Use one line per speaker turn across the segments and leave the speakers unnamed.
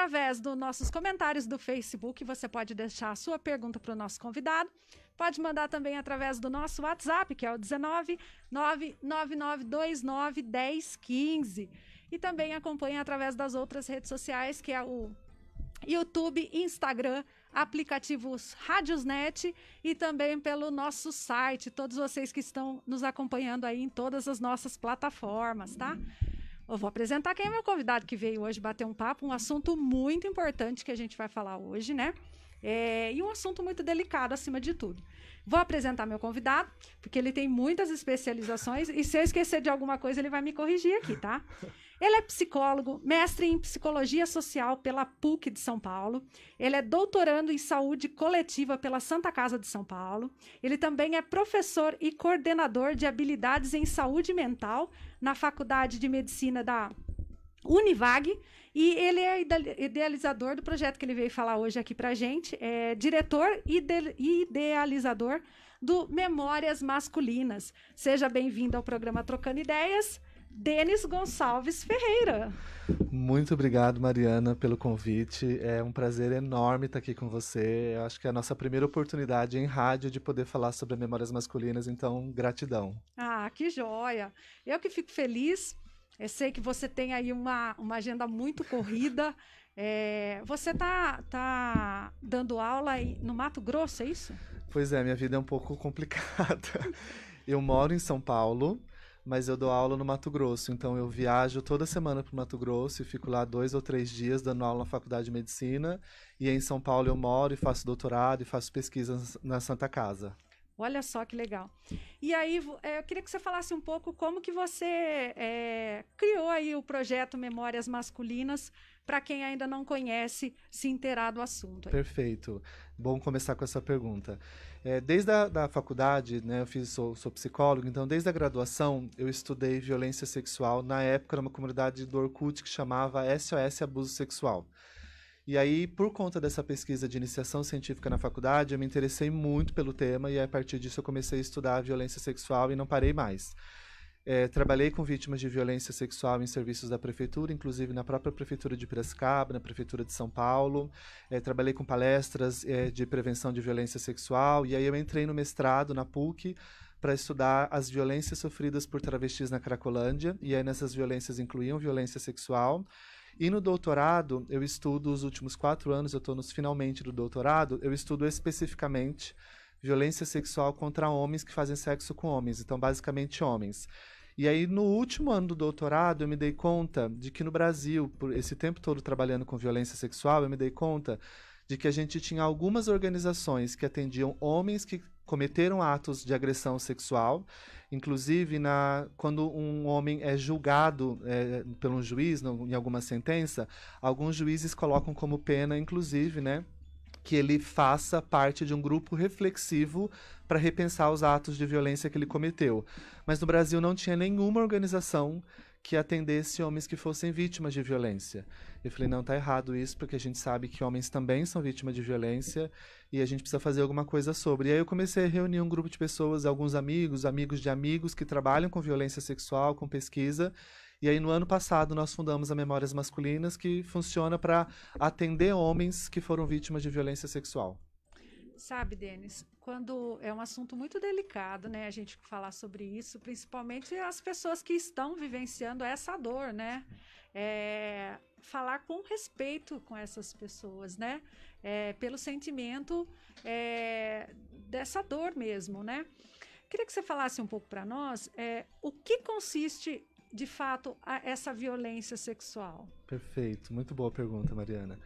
através dos nossos comentários do Facebook, você pode deixar a sua pergunta para o nosso convidado. Pode mandar também através do nosso WhatsApp, que é o 19 99929 1015. E também acompanha através das outras redes sociais, que é o YouTube, Instagram, aplicativos Radiosnet e também pelo nosso site. Todos vocês que estão nos acompanhando aí em todas as nossas plataformas, tá? Eu vou apresentar quem é meu convidado que veio hoje bater um papo, um assunto muito importante que a gente vai falar hoje, né? E um assunto muito delicado, acima de tudo. Vou apresentar meu convidado, porque ele tem muitas especializações, e se eu esquecer de alguma coisa, ele vai me corrigir aqui, tá? Ele é psicólogo, mestre em psicologia social pela PUC de São Paulo. Ele é doutorando em saúde coletiva pela Santa Casa de São Paulo. Ele também é professor e coordenador de habilidades em saúde mental na Faculdade de Medicina da Univag, e ele é idealizador do projeto que ele veio falar hoje aqui pra gente, é diretor e idealizador do Memórias Masculinas. Seja bem-vindo ao programa Trocando Ideias, Denis Gonçalves Ferreira.
Muito obrigado, Mariana, pelo convite. É um prazer enorme estar aqui com você. Eu acho que é a nossa primeira oportunidade em rádio de poder falar sobre Memórias Masculinas, então gratidão.
Ah, que joia! Eu que fico feliz. Eu sei que você tem aí uma agenda muito corrida. Você tá dando aula no Mato Grosso, é isso?
Pois é, minha vida é um pouco complicada. Eu moro em São Paulo, mas eu dou aula no Mato Grosso. Então eu viajo toda semana para o Mato Grosso e fico lá 2 ou 3 dias dando aula na Faculdade de Medicina. E em São Paulo eu moro e faço doutorado e faço pesquisas na Santa Casa.
Olha só que legal. E aí, eu queria que você falasse um pouco como que você criou aí o projeto Memórias Masculinas, para quem ainda não conhece, se inteirar do assunto.
Perfeito. Bom começar com essa pergunta. Desde a faculdade, né, sou psicólogo, então desde a graduação eu estudei violência sexual, na época numa comunidade do Orkut que chamava SOS Abuso Sexual. E aí, por conta dessa pesquisa de iniciação científica na faculdade, eu me interessei muito pelo tema e a partir disso eu comecei a estudar violência sexual e não parei mais. Trabalhei com vítimas de violência sexual em serviços da prefeitura, inclusive na própria prefeitura de Piracicaba, na prefeitura de São Paulo. Trabalhei com palestras de prevenção de violência sexual e aí eu entrei no mestrado na PUC para estudar as violências sofridas por travestis na Cracolândia, e aí nessas violências incluíam violência sexual. E no doutorado, eu estudo os últimos 4 anos, eu estou nos finalmente do doutorado, eu estudo especificamente violência sexual contra homens que fazem sexo com homens, então basicamente homens. E aí no último ano do doutorado eu me dei conta de que no Brasil, por esse tempo todo trabalhando com violência sexual, eu me dei conta de que a gente tinha algumas organizações que atendiam homens que cometeram atos de agressão sexual, inclusive quando um homem é julgado por um juiz em alguma sentença, alguns juízes colocam como pena, inclusive, né, que ele faça parte de um grupo reflexivo para repensar os atos de violência que ele cometeu. Mas no Brasil não tinha nenhuma organização que atendesse homens que fossem vítimas de violência. Eu falei, não, tá errado isso, porque a gente sabe que homens também são vítimas de violência e a gente precisa fazer alguma coisa sobre. E aí eu comecei a reunir um grupo de pessoas, alguns amigos de amigos que trabalham com violência sexual, com pesquisa. E aí no ano passado nós fundamos a Memórias Masculinas, que funciona para atender homens que foram vítimas de violência sexual.
Sabe, Denis, quando é um assunto muito delicado, né, a gente falar sobre isso, principalmente as pessoas que estão vivenciando essa dor, né, falar com respeito com essas pessoas, né, pelo sentimento dessa dor mesmo, né. Queria que você falasse um pouco para nós o que consiste, de fato, essa violência sexual.
Perfeito, muito boa pergunta, Mariana.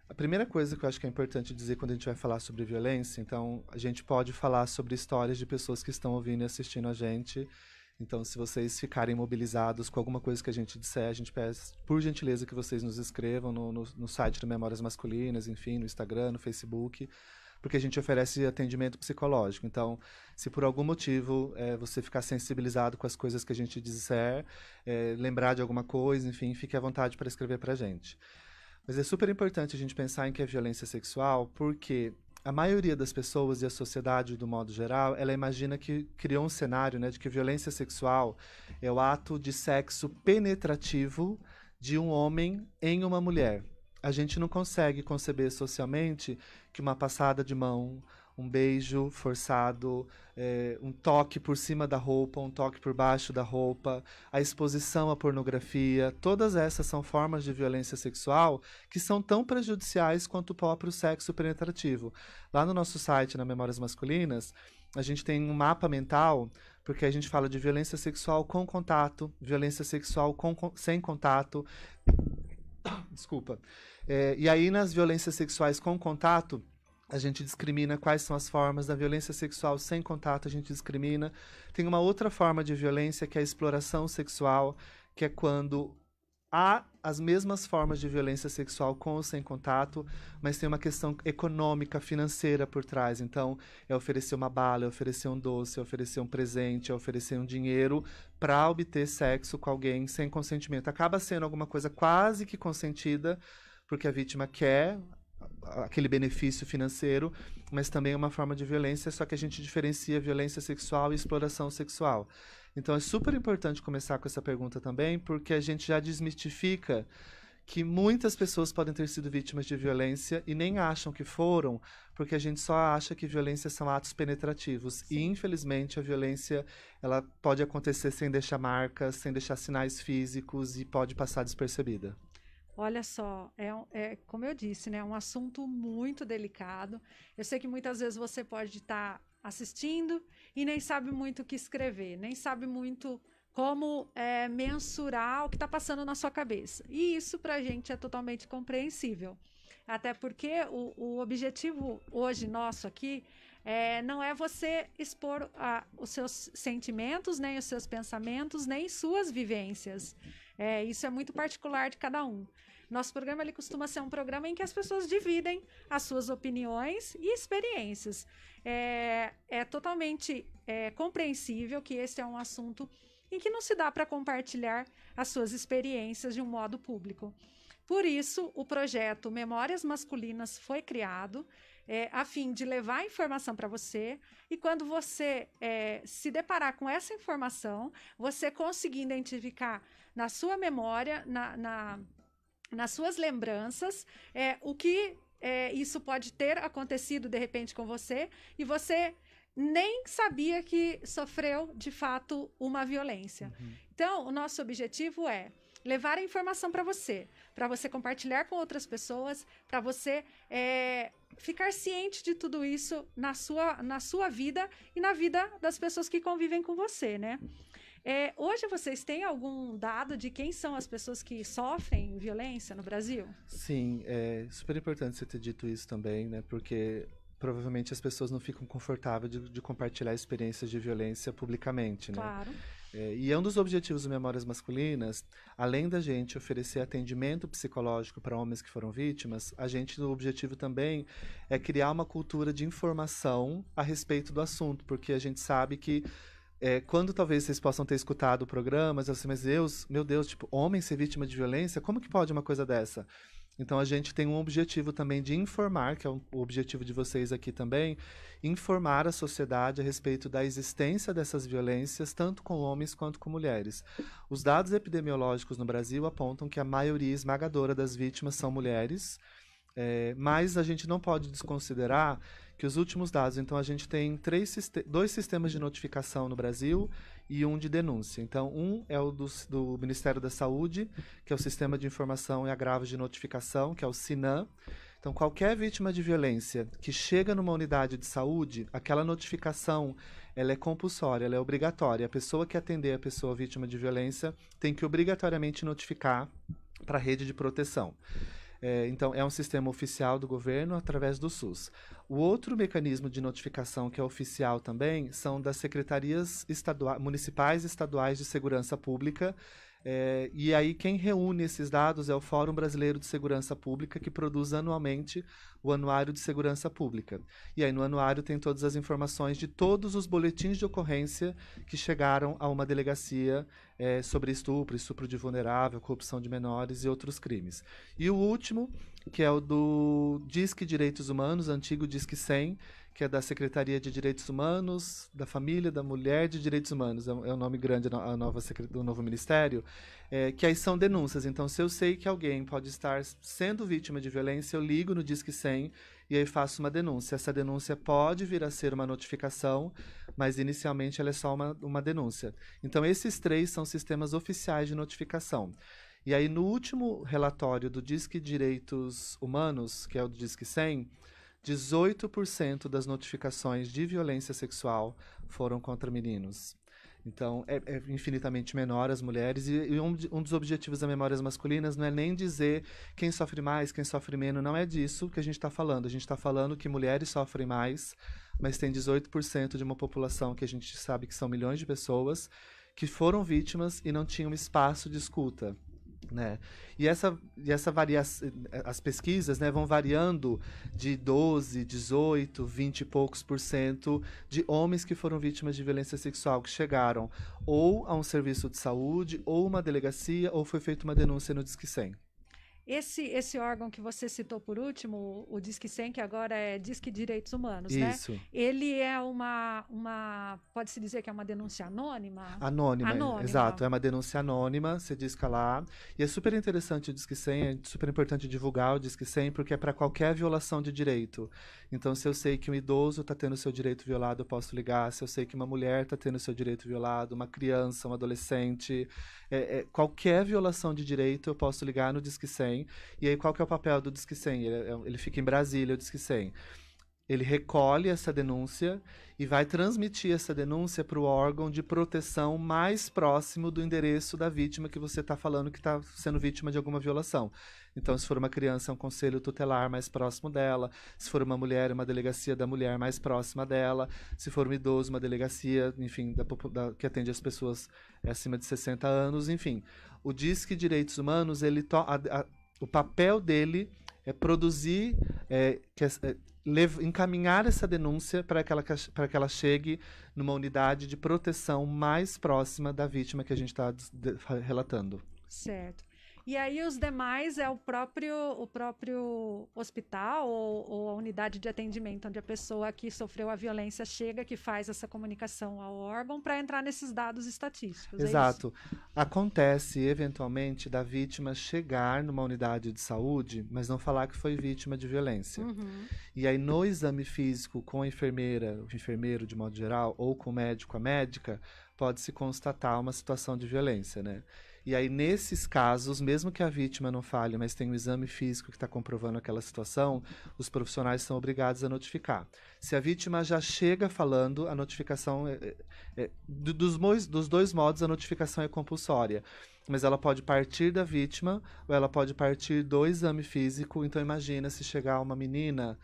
A primeira coisa que eu acho que é importante dizer quando a gente vai falar sobre violência, então a gente pode falar sobre histórias de pessoas que estão ouvindo e assistindo a gente. Então, se vocês ficarem mobilizados com alguma coisa que a gente disser, a gente pede, por gentileza, que vocês nos escrevam no site do Memórias Masculinas, enfim, no Instagram, no Facebook, porque a gente oferece atendimento psicológico. Então, se por algum motivo você ficar sensibilizado com as coisas que a gente disser, lembrar de alguma coisa, enfim, fique à vontade para escrever para a gente. Mas é super importante a gente pensar em que é violência sexual, porque a maioria das pessoas e a sociedade, do modo geral, ela imagina que criou um cenário, né, de que violência sexual é o ato de sexo penetrativo de um homem em uma mulher. A gente não consegue conceber socialmente que uma passada de mão, um beijo forçado, um toque por cima da roupa, um toque por baixo da roupa, a exposição à pornografia, todas essas são formas de violência sexual que são tão prejudiciais quanto o próprio sexo penetrativo. Lá no nosso site, na Memórias Masculinas, a gente tem um mapa mental, porque a gente fala de violência sexual com contato, violência sexual sem contato. Desculpa. E aí, nas violências sexuais com contato, a gente discrimina quais são as formas da violência sexual sem contato, a gente discrimina. Tem uma outra forma de violência, que é a exploração sexual, que é quando há as mesmas formas de violência sexual com ou sem contato, mas tem uma questão econômica, financeira por trás. Então, é oferecer uma bala, é oferecer um doce, é oferecer um presente, é oferecer um dinheiro para obter sexo com alguém sem consentimento. Acaba sendo alguma coisa quase que consentida, porque a vítima quer aquele benefício financeiro, mas também é uma forma de violência, só que a gente diferencia violência sexual e exploração sexual. Então é super importante começar com essa pergunta também, porque a gente já desmistifica que muitas pessoas podem ter sido vítimas de violência e nem acham que foram, porque a gente só acha que violência são atos penetrativos. Sim. E, infelizmente, a violência ela pode acontecer sem deixar marcas, sem deixar sinais físicos e pode passar despercebida.
Olha só, como eu disse, né, um assunto muito delicado. Eu sei que muitas vezes você pode estar assistindo e nem sabe muito o que escrever, nem sabe muito como mensurar o que está passando na sua cabeça. E isso para a gente é totalmente compreensível. Até porque o objetivo hoje nosso aqui não é você expor os seus sentimentos, nem os seus pensamentos, nem suas vivências. Isso é muito particular de cada um. Nosso programa ele costuma ser um programa em que as pessoas dividem as suas opiniões e experiências. É totalmente compreensível que esse é um assunto em que não se dá para compartilhar as suas experiências de um modo público. Por isso, o projeto Memórias Masculinas foi criado a fim de levar informação para você, e quando você se deparar com essa informação, você conseguir identificar na sua memória, nas suas lembranças, o que isso pode ter acontecido de repente com você, e você nem sabia que sofreu de fato uma violência. Uhum. Então, o nosso objetivo é levar a informação para você compartilhar com outras pessoas, para você ficar ciente de tudo isso na sua vida e na vida das pessoas que convivem com você, né? Hoje vocês têm algum dado de quem são as pessoas que sofrem violência no Brasil?
Sim, é super importante você ter dito isso também, né? Porque provavelmente as pessoas não ficam confortáveis de compartilhar experiências de violência publicamente, né?
Claro.
E é um dos objetivos do Memórias Masculinas, além da gente oferecer atendimento psicológico para homens que foram vítimas, o objetivo também é criar uma cultura de informação a respeito do assunto, porque a gente sabe que quando talvez vocês possam ter escutado o programa, assim, mas meu Deus, tipo, homem ser vítima de violência, como que pode uma coisa dessa? Então a gente tem um objetivo também de informar, que é o objetivo de vocês aqui também, informar a sociedade a respeito da existência dessas violências, tanto com homens quanto com mulheres. Os dados epidemiológicos no Brasil apontam que a maioria esmagadora das vítimas são mulheres, mas a gente não pode desconsiderar que os últimos dados, então a gente tem 2 sistemas de notificação no Brasil e um de denúncia. Então, um é o do Ministério da Saúde, que é o Sistema de Informação e Agravos de Notificação, que é o SINAM. Então, qualquer vítima de violência que chega numa unidade de saúde, aquela notificação ela é compulsória, ela é obrigatória. A pessoa que atender a pessoa vítima de violência tem que obrigatoriamente notificar para a rede de proteção. Então, é um sistema oficial do governo através do SUS. O outro mecanismo de notificação que é oficial também são das secretarias municipais e estaduais de segurança pública. E aí quem reúne esses dados é o Fórum Brasileiro de Segurança Pública, que produz anualmente o Anuário de Segurança Pública. E aí no anuário tem todas as informações de todos os boletins de ocorrência que chegaram a uma delegacia sobre estupro de vulnerável, corrupção de menores e outros crimes. E o último, que é o do Disque Direitos Humanos, antigo Disque 100, que é da Secretaria de Direitos Humanos, da Família, da Mulher de Direitos Humanos, é o nome grande do novo ministério, que aí são denúncias. Então, se eu sei que alguém pode estar sendo vítima de violência, eu ligo no Disque 100 e aí faço uma denúncia. Essa denúncia pode vir a ser uma notificação, mas inicialmente ela é só uma denúncia. Então, esses 3 são sistemas oficiais de notificação. E aí, no último relatório do Disque Direitos Humanos, que é o do Disque 100, 18% das notificações de violência sexual foram contra meninos. Então, é infinitamente menor as mulheres. E um dos objetivos da Memórias Masculinas não é nem dizer quem sofre mais, quem sofre menos. Não é disso que a gente está falando. A gente está falando que mulheres sofrem mais, mas tem 18% de uma população que a gente sabe que são milhões de pessoas que foram vítimas e não tinham espaço de escuta. Né? E essa variação, as pesquisas, né, vão variando de 12, 18, 20 e poucos % de homens que foram vítimas de violência sexual, que chegaram ou a um serviço de saúde, ou uma delegacia, ou foi feita uma denúncia no Disque 100.
Esse órgão que você citou por último, o Disque 100, que agora é Disque Direitos Humanos,
Isso.
né? Ele é pode-se dizer que é uma denúncia anônima?
Anônima, exato. É uma denúncia anônima, você disca lá. E é super interessante o Disque 100, é super importante divulgar o Disque 100, porque é para qualquer violação de direito. Então, se eu sei que um idoso está tendo seu direito violado, eu posso ligar. Se eu sei que uma mulher está tendo seu direito violado, uma criança, um adolescente, qualquer violação de direito, eu posso ligar no Disque 100. E aí, qual que é o papel do Disque 100? Ele fica em Brasília, o Disque 100. Ele recolhe essa denúncia e vai transmitir essa denúncia para o órgão de proteção mais próximo do endereço da vítima que você está falando que está sendo vítima de alguma violação. Então, se for uma criança, é um conselho tutelar mais próximo dela. Se for uma mulher, uma delegacia da mulher mais próxima dela. Se for um idoso, uma delegacia, enfim, que atende as pessoas acima de 60 anos, enfim. O Disque Direitos Humanos, o papel dele é produzir, encaminhar essa denúncia para que ela chegue numa unidade de proteção mais próxima da vítima que a gente está relatando.
Certo. E aí os demais é o próprio hospital ou a unidade de atendimento, onde a pessoa que sofreu a violência chega, que faz essa comunicação ao órgão para entrar nesses dados estatísticos.
Exato. Acontece, eventualmente, da vítima chegar numa unidade de saúde, mas não falar que foi vítima de violência.
Uhum.
E aí, no exame físico, com a enfermeira, o enfermeiro de modo geral, ou com o médico, a médica, pode-se constatar uma situação de violência, né? E aí, nesses casos, mesmo que a vítima não fale, mas tem um exame físico que está comprovando aquela situação, os profissionais são obrigados a notificar. Se a vítima já chega falando, a notificação dos 2 modos, a notificação é compulsória. Mas ela pode partir da vítima ou ela pode partir do exame físico. Então, imagina se chegar uma menina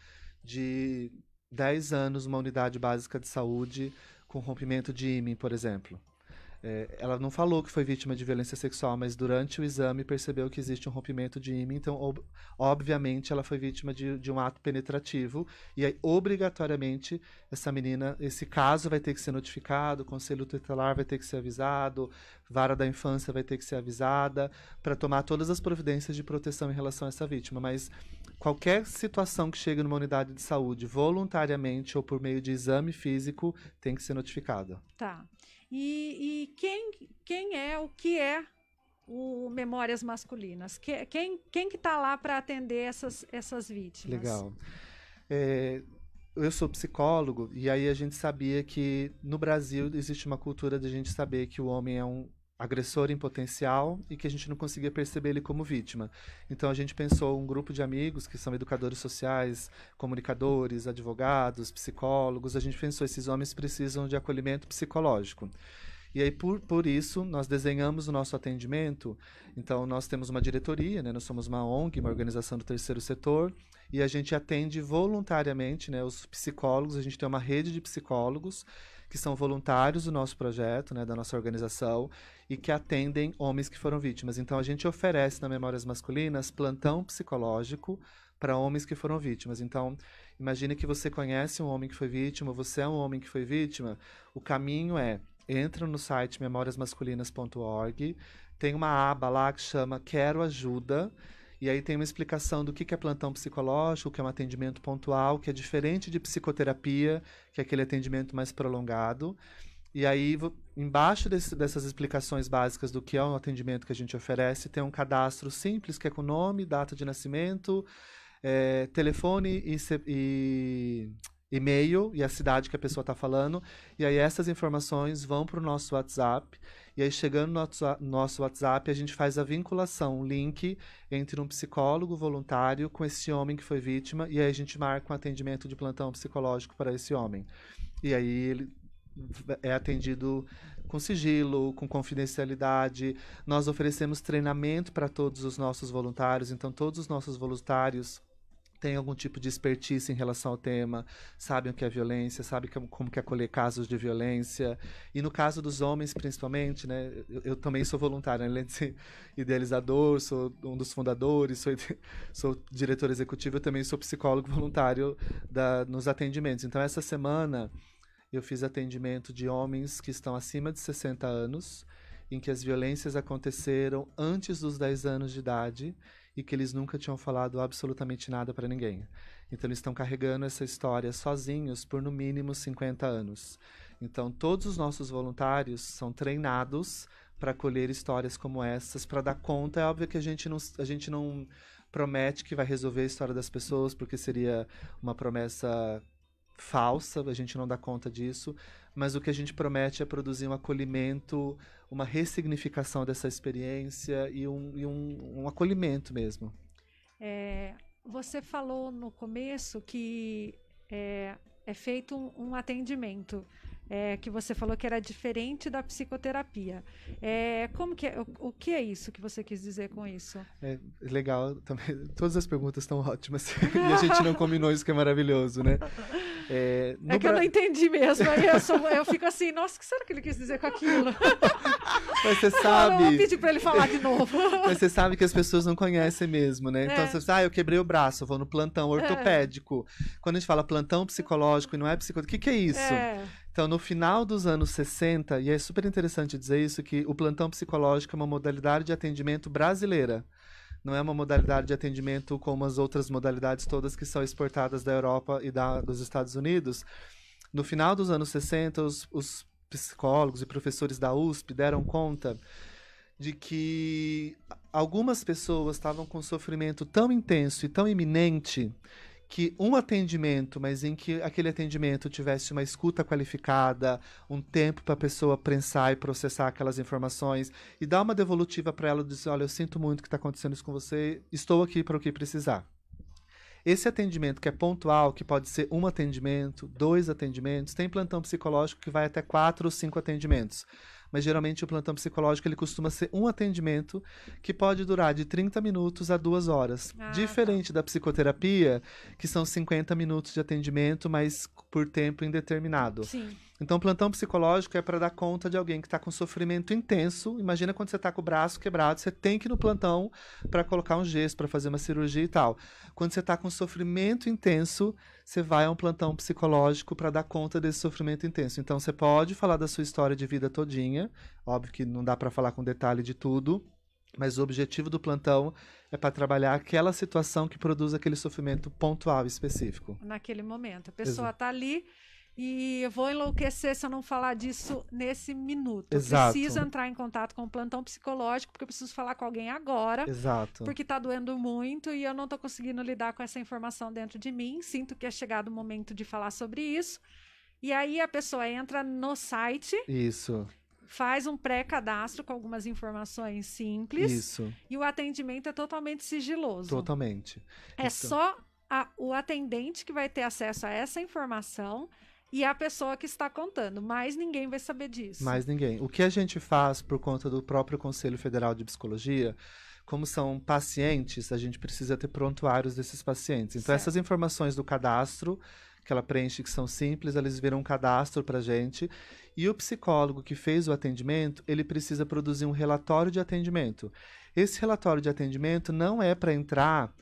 de 10 anos numa unidade básica de saúde com rompimento de ímen, por exemplo. Ela não falou que foi vítima de violência sexual, mas durante o exame percebeu que existe um rompimento de ímen, então, obviamente, ela foi vítima de um ato penetrativo, e aí, obrigatoriamente, essa menina, esse caso vai ter que ser notificado, o conselho tutelar vai ter que ser avisado, vara da infância vai ter que ser avisada, para tomar todas as providências de proteção em relação a essa vítima, mas qualquer situação que chegue numa unidade de saúde, voluntariamente ou por meio de exame físico, tem que ser notificada.
Tá. E quem é o que é o Memórias Masculinas? Quem que está lá para atender essas vítimas?
Legal. Eu sou psicólogo e aí a gente sabia que no Brasil existe uma cultura de a gente saber que o homem é um agressor em potencial e que a gente não conseguia perceber ele como vítima. Então a gente pensou um grupo de amigos que são educadores sociais, comunicadores, advogados, psicólogos, a gente pensou esses homens precisam de acolhimento psicológico. E aí, por isso, nós desenhamos o nosso atendimento. Então, nós temos uma diretoria, né? Nós somos uma ONG, uma organização do terceiro setor, e a gente atende voluntariamente, né, os psicólogos. A gente tem uma rede de psicólogos que são voluntários do nosso projeto, né, da nossa organização, e que atendem homens que foram vítimas. Então, a gente oferece na Memórias Masculinas plantão psicológico para homens que foram vítimas. Então, imagine que você conhece um homem que foi vítima, você é um homem que foi vítima, o caminho entra no site memoriasmasculinas.org, tem uma aba lá que chama Quero Ajuda, E aí tem uma explicação do que é plantão psicológico, que é um atendimento pontual, que é diferente de psicoterapia, que é aquele atendimento mais prolongado. E aí, embaixo dessas explicações básicas do que é um atendimento que a gente oferece, tem um cadastro simples, que é com nome, data de nascimento, telefone e e-mail e a cidade que a pessoa está falando. E aí essas informações vão para o nosso WhatsApp. E aí, chegando no nosso WhatsApp, a gente faz a vinculação, um link entre um psicólogo voluntário com esse homem que foi vítima. E aí a gente marca um atendimento de plantão psicológico para esse homem. E aí ele é atendido com sigilo, com confidencialidade. Nós oferecemos treinamento para todos os nossos voluntários. Então, todos os nossos voluntários têm algum tipo de expertise em relação ao tema, sabem o que é violência, sabem como que é acolher casos de violência. E no caso dos homens, principalmente, né, eu também sou voluntário, além de ser idealizador, sou um dos fundadores, sou diretor executivo, eu também sou psicólogo voluntário nos atendimentos. Então, essa semana eu fiz atendimento de homens que estão acima de 60 anos, em que as violências aconteceram antes dos 10 anos de idade e que eles nunca tinham falado absolutamente nada para ninguém. Então, eles estão carregando essa história sozinhos por, no mínimo, 50 anos. Então, todos os nossos voluntários são treinados para acolher histórias como essas, para dar conta. É óbvio que a gente não promete que vai resolver a história das pessoas, porque seria uma promessa falsa, a gente não dá conta disso, mas o que a gente promete é produzir um acolhimento, uma ressignificação dessa experiência e um acolhimento mesmo.
Você falou no começo que é feito um atendimento, que você falou que era diferente da psicoterapia. Como que o que é isso que você quis dizer com isso?
É legal também. Todas as perguntas estão ótimas e a gente não combinou isso, que é maravilhoso, né?
Que eu não entendi mesmo. Aí eu fico assim, nossa, o que será que ele quis dizer com aquilo?
Mas você sabe...
Eu vou pedir para ele falar de novo.
Mas você sabe que as pessoas não conhecem mesmo, né? Então, você eu quebrei o braço, eu vou no plantão ortopédico. Quando a gente fala plantão psicológico e não é psicológico, o que é isso? Então, no final dos anos 60, e é super interessante dizer isso, que o plantão psicológico é uma modalidade de atendimento brasileira. Não é uma modalidade de atendimento como as outras modalidades todas que são exportadas da Europa e dos Estados Unidos. No final dos anos 60, os psicólogos e professores da USP deram conta de que algumas pessoas estavam com sofrimento tão intenso e tão iminente que um atendimento, mas em que aquele atendimento tivesse uma escuta qualificada, um tempo para a pessoa pensar e processar aquelas informações e dar uma devolutiva para ela, dizer, olha, eu sinto muito o que está acontecendo isso com você, estou aqui para o que precisar. Esse atendimento que é pontual, que pode ser um atendimento, 2 atendimentos, tem plantão psicológico que vai até 4 ou 5 atendimentos. Mas geralmente o plantão psicológico ele costuma ser um atendimento que pode durar de 30 minutos a 2 horas. Diferente da psicoterapia, que são 50 minutos de atendimento, mas por tempo indeterminado.
Sim.
Então, plantão psicológico é para dar conta de alguém que está com sofrimento intenso. Imagina quando você está com o braço quebrado, você tem que ir no plantão para colocar um gesso, para fazer uma cirurgia e tal. Quando você está com sofrimento intenso, você vai a um plantão psicológico para dar conta desse sofrimento intenso. Então, você pode falar da sua história de vida todinha. Óbvio que não dá para falar com detalhe de tudo, mas o objetivo do plantão é para trabalhar aquela situação que produz aquele sofrimento pontual específico.
Naquele momento. A pessoa está ali e eu vou enlouquecer se eu não falar disso nesse minuto.
Exato.
Eu preciso entrar em contato com o plantão psicológico, porque eu preciso falar com alguém agora.
Exato.
Porque está doendo muito e eu não estou conseguindo lidar com essa informação dentro de mim. Sinto que é chegado o momento de falar sobre isso. E aí a pessoa entra no site.
Isso.
Faz um pré-cadastro com algumas informações simples.
Isso.
E o atendimento é totalmente sigiloso.
Totalmente.
É só o atendente que vai ter acesso a essa informação e a pessoa que está contando. Mas ninguém vai saber disso.
Mais ninguém. O que a gente faz por conta do próprio Conselho Federal de Psicologia, como são pacientes, a gente precisa ter prontuários desses pacientes. Então, essas informações do cadastro que ela preenche, que são simples, eles viram um cadastro para a gente. E o psicólogo que fez o atendimento, ele precisa produzir um relatório de atendimento. Esse relatório de atendimento não é para entrar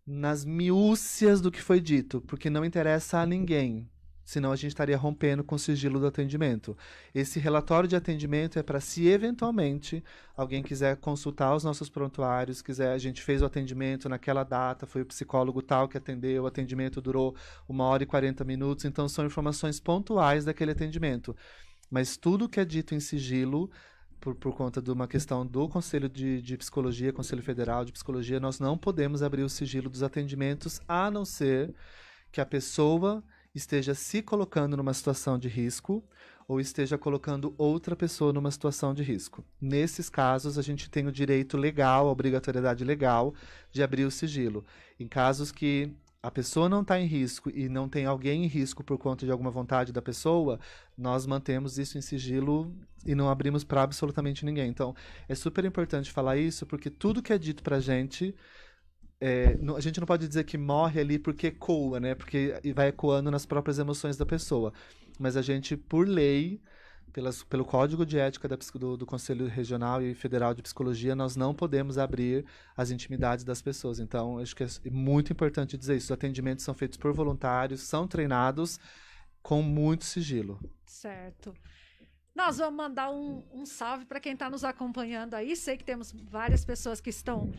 nas miúcias do que foi dito, porque não interessa a ninguém. senão a gente estaria rompendo com o sigilo do atendimento. Esse relatório de atendimento é para se eventualmente alguém quiser consultar os nossos prontuários, a gente fez o atendimento naquela data, foi o psicólogo tal que atendeu, o atendimento durou 1h40 minutos, então são informações pontuais daquele atendimento. Mas tudo que é dito em sigilo, por conta de uma questão do Conselho de Psicologia, Conselho Federal de Psicologia, nós não podemos abrir o sigilo dos atendimentos, a não ser que a pessoa esteja se colocando numa situação de risco ou esteja colocando outra pessoa numa situação de risco. Nesses casos, a gente tem o direito legal, a obrigatoriedade legal de abrir o sigilo. Em casos que a pessoa não está em risco e não tem alguém em risco por conta de alguma vontade da pessoa, nós mantemos isso em sigilo e não abrimos para absolutamente ninguém. Então, é super importante falar isso, porque tudo que é dito para a gente não pode dizer que morre ali porque ecoa, né? Porque vai ecoando nas próprias emoções da pessoa. Mas a gente, por lei, pelo Código de Ética do Conselho Regional e Federal de Psicologia, nós não podemos abrir as intimidades das pessoas. Então, acho que é muito importante dizer isso. Os atendimentos são feitos por voluntários, são treinados com muito sigilo.
Certo. Nós vamos mandar um salve para quem está nos acompanhando aí. Sei que temos várias pessoas que estão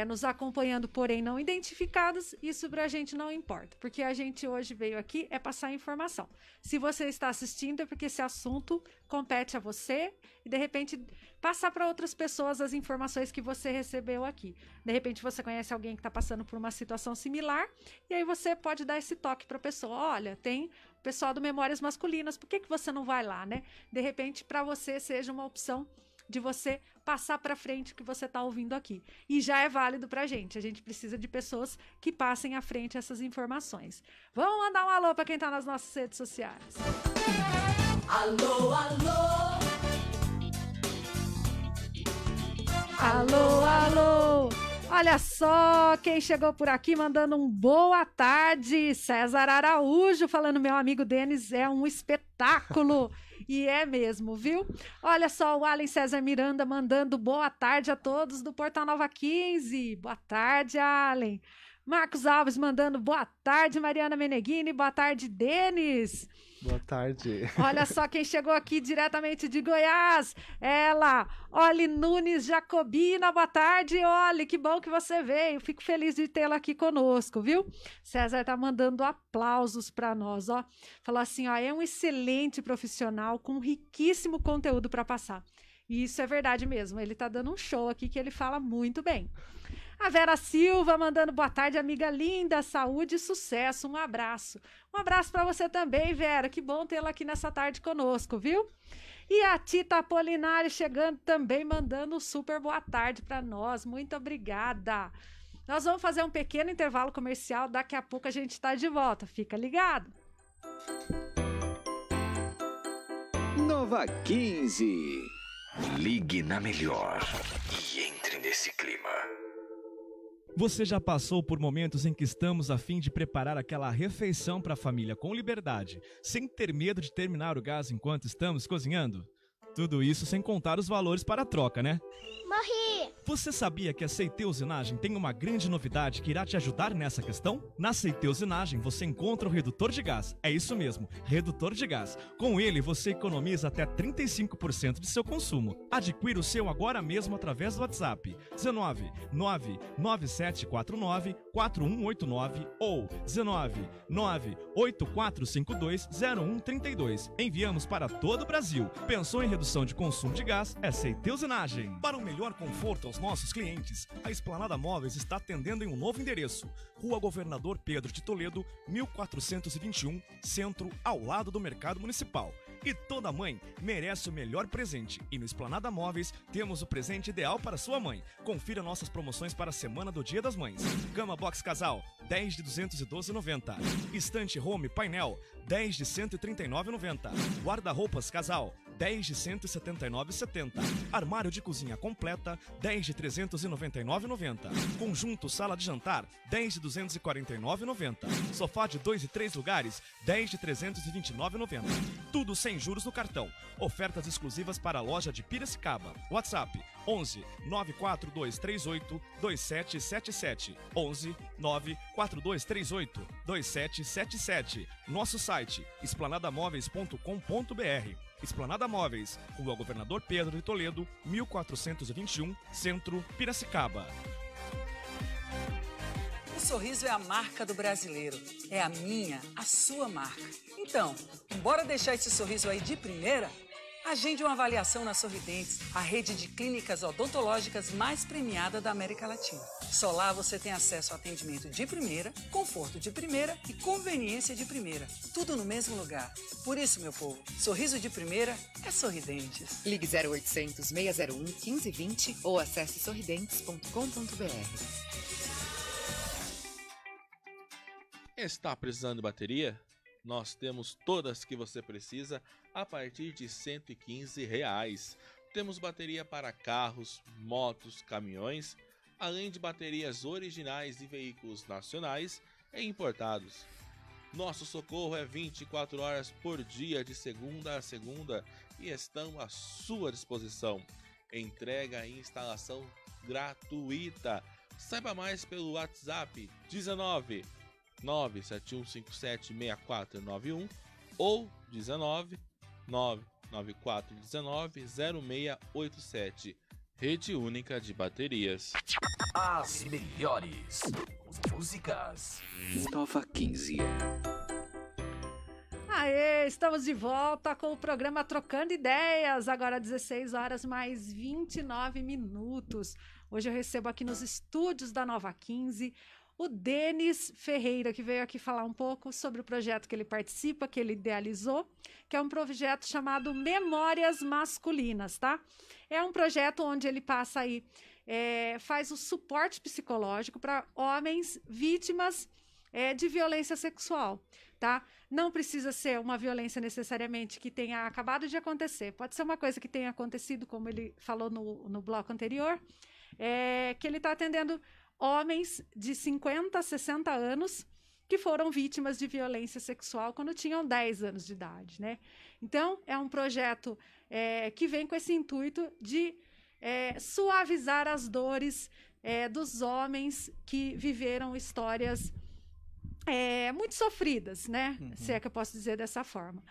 nos acompanhando, porém não identificadas. Isso para a gente não importa, porque a gente hoje veio aqui passar informação. Se você está assistindo, é porque esse assunto compete a você e, de repente, passar para outras pessoas as informações que você recebeu aqui. De repente, você conhece alguém que está passando por uma situação similar e aí você pode dar esse toque para a pessoa. Olha, tem o pessoal do Memórias Masculinas, por que você não vai lá, né? De repente, para você seja uma opção de você passar para frente o que você está ouvindo aqui. E já é válido para a gente precisa de pessoas que passem à frente essas informações. Vamos mandar um alô para quem está nas nossas redes sociais.
Alô, alô!
Alô, alô! Olha só quem chegou por aqui mandando um boa tarde, César Araújo, falando meu amigo Denis é um espetáculo. E é mesmo, viu? Olha só o Allen César Miranda mandando boa tarde a todos do Portal Nova 15. Boa tarde, Allen. Marcos Alves mandando boa tarde, Mariana Meneghini. Boa tarde, Denis.
Boa tarde.
Olha só quem chegou aqui diretamente de Goiás. Ela, Oli Nunes Jacobina. Boa tarde, Oli. Que bom que você veio. Fico feliz de tê-la aqui conosco, viu? César tá mandando aplausos para nós, ó. Falou assim, ó, é um excelente profissional com riquíssimo conteúdo para passar. E isso é verdade mesmo. Ele tá dando um show aqui que ele fala muito bem. A Vera Silva mandando boa tarde, amiga linda, saúde e sucesso, um abraço. Um abraço para você também, Vera, que bom tê-la aqui nessa tarde conosco, viu? E a Tita Apolinário chegando também, mandando um super boa tarde para nós, muito obrigada. Nós vamos fazer um pequeno intervalo comercial, daqui a pouco a gente está de volta, fica ligado.
Nova 15. Ligue na Melhor e entre nesse clima.
Você já passou por momentos em que estamos a fim de preparar aquela refeição para a família com liberdade, sem ter medo de terminar o gás enquanto estamos cozinhando? Tudo isso sem contar os valores para a troca, né?
Morri!
Você sabia que a Seitê Usinagem tem uma grande novidade que irá te ajudar nessa questão? Na Seitê Usinagem você encontra o redutor de gás. É isso mesmo, redutor de gás. Com ele você economiza até 35% de seu consumo. Adquira o seu agora mesmo através do WhatsApp 19 99749 4189 ou 19 98452 0132. Enviamos para todo o Brasil. Pensou em redução de consumo de gás? É Seitê Usinagem. Para um melhor conforto aos nossos clientes, a Esplanada Móveis está atendendo em um novo endereço. Rua Governador Pedro de Toledo, 1421, Centro, ao lado do Mercado Municipal. E toda mãe merece o melhor presente. E no Esplanada Móveis temos o presente ideal para sua mãe. Confira nossas promoções para a semana do Dia das Mães. Cama Box Casal, 10 de 212,90. Estante Home Painel, 10 de 139,90. Guarda-roupas Casal, 10 de 179,70. Armário de cozinha completa, 10 de 399,90. Conjunto sala de jantar, 10 de 249,90. Sofá de 2 e 3 lugares, 10 de 329,90. Tudo sem juros no cartão. Ofertas exclusivas para a loja de Piracicaba. WhatsApp 11 94238 2777. 11 94238 2777. Nosso site esplanadamóveis.com.br. Esplanada Móveis, Rua Governador Pedro de Toledo, 1421, Centro, Piracicaba.
O sorriso é a marca do brasileiro. É a minha, a sua marca. Então, bora deixar esse sorriso aí de primeira? Agende uma avaliação na Sorridentes, a rede de clínicas odontológicas mais premiada da América Latina. Só lá você tem acesso a atendimento de primeira, conforto de primeira e conveniência de primeira. Tudo no mesmo lugar. Por isso, meu povo, sorriso de primeira é Sorridentes.
Ligue 0800 601 1520 ou acesse sorridentes.com.br.
Está precisando de bateria? Nós temos todas que você precisa a partir de R$ 115. Temos bateria para carros, motos, caminhões, além de baterias originais de veículos nacionais e importados. Nosso socorro é 24 horas por dia, de segunda a segunda, e estão à sua disposição. Entrega e instalação gratuita. Saiba mais pelo WhatsApp 19 971576491 ou 19 994190687. Rede única de baterias.
As melhores músicas. Nova 15.
Aê, estamos de volta com o programa Trocando Ideias, agora 16 horas mais 29 minutos. Hoje eu recebo aqui nos estúdios da Nova 15 o Denis Ferreira, que veio aqui falar um pouco sobre o projeto que ele participa, que ele idealizou, que é um projeto chamado Memórias Masculinas, tá? É um projeto onde ele passa aí, faz o suporte psicológico para homens vítimas de violência sexual, tá? Não precisa ser uma violência necessariamente que tenha acabado de acontecer, pode ser uma coisa que tenha acontecido, como ele falou no bloco anterior, que ele está atendendo homens de 50 a 60 anos que foram vítimas de violência sexual quando tinham 10 anos de idade, né? Então, é um projeto que vem com esse intuito de suavizar as dores dos homens que viveram histórias muito sofridas, né? Uhum. Se é que eu posso dizer dessa forma.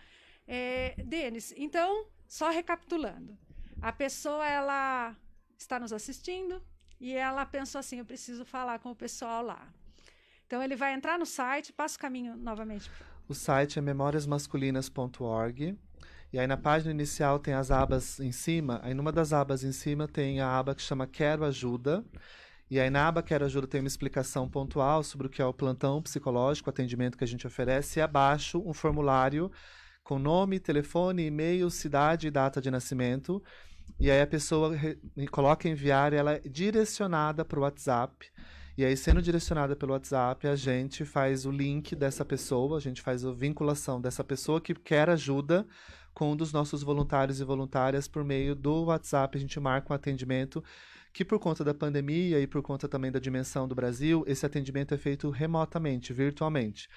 Denis, então, só recapitulando. A pessoa, ela está nos assistindo, e ela pensou assim, eu preciso falar com o pessoal lá. Então, ele vai entrar no site, passa o caminho novamente.
O site é memoriasmasculinas.org. E aí, na página inicial, tem as abas em cima. Aí, numa das abas em cima, tem a aba que chama Quero Ajuda. E aí, na aba Quero Ajuda, tem uma explicação pontual sobre o que é o plantão psicológico, o atendimento que a gente oferece. E abaixo, um formulário com nome, telefone, e-mail, cidade e data de nascimento. E aí a pessoa coloca enviar e ela é direcionada para o WhatsApp. E aí, sendo direcionada pelo WhatsApp, a gente faz o link dessa pessoa, a gente faz a vinculação dessa pessoa que quer ajuda com um dos nossos voluntários e voluntárias por meio do WhatsApp. A gente marca um atendimento que, por conta da pandemia e por conta também da dimensão do Brasil, esse atendimento é feito remotamente, virtualmente.